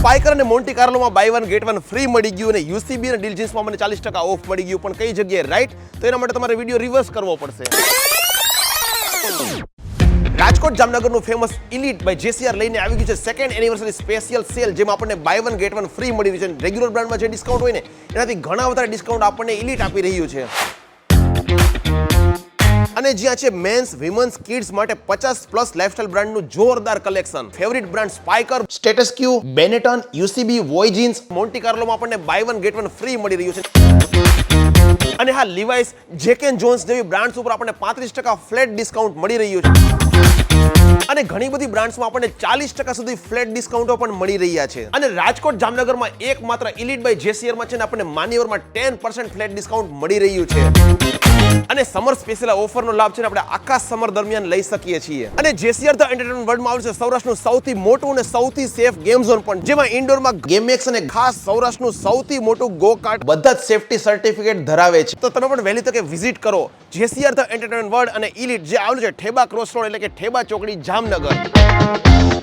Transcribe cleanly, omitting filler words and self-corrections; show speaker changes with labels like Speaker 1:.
Speaker 1: સ્પાઇકર અને મોન્ટી કાર્લોમાં buy one get one free મળી ગયું અને યુસીબી અને ડીલ જીન્સમાં મને 40% ઓફ મળી ગયું, પણ કઈ જગ્યાએ, રાઈટ? તો એના માટે તમારે વિડીયો રિવર્સ કરવો પડશે. રાજકોટ જામનગરનું ફેમસ ઇલીટ બાય જેસીઆર લઈને આવી ગયું છે સેકન્ડ એનિવર્સરી સ્પેશિયલ સેલ, જેમાં આપણને buy one get one free મળી રહ્યું છે. રેગ્યુલર બ્રાન્ડમાં જે ડિસ્કાઉન્ટ હોય ને એનાથી ઘણા વધારે ડિસ્કાઉન્ટ આપણને ઇલીટ આપી રહ્યું છે. અને જ્યાં છે મેન્સ, વિમન્સ, કિડ્સ માટે 50+ લાઇફસ્ટાઇલ બ્રાન્ડનું જોરદાર collection. Favourite brand Spykar, Status Quo, Benetton, UCB, Voi Jeans, મોન્ટી કાર્લોમાં આપણને buy one get one free મળી રહ્યું છે. અને હા, લિવાઇસ, જેક એન્ડ જોન્સ જેવી બ્રાન્ડ્સ ઉપર આપણને 35% ફ્લેટ ડિસ્કાઉન્ટ મળી રહ્યું છે. અને ઘણી બધી બ્રાન્ડ્સમાં આપણને 40% સુધી ફ્લેટ ડિસ્કાઉન્ટો પણ મળી રહ્યા છે. અને રાજકોટ જામનગરમાં એકમાત્ર ઇલીટ બાય જેસીઆરમાં છે ને આપણને માન્યવરમાં 10% ફ્લેટ ડિસ્કાઉન્ટ મળી રહ્યું છે. અને સમર સ્પેશિયલ ઓફરનો લાભ છે ને આપણે આખા સમર દરમિયાન લઈ શકીએ છીએ. અને જેસીઆર ધ એન્ટરટેનમેન્ટ વર્લ્ડમાં આવેલું છે સૌરાષ્ટ્રનું સૌથી મોટું અને સૌથી સેફ ગેમ ઝોન પણ, જેમાં ઇન્ડોરમાં ગેમેક્સ અને ખાસ સૌરાષ્ટ્રનું સૌથી મોટું ગો કાર્ટ બધા જ સેફટી સર્ટિફિકેટ ધરાવે છે. તો તમે પણ વહેલી તકે વિઝિટ કરો જેસીઆર ધ એન્ટરટેનમેન્ટ વર્લ્ડ અને ઇલીટ, જે આવેલું છે ઠેબા ક્રોસ રોડ એટલે કે ઠેબા ચોકડી, જામનગર.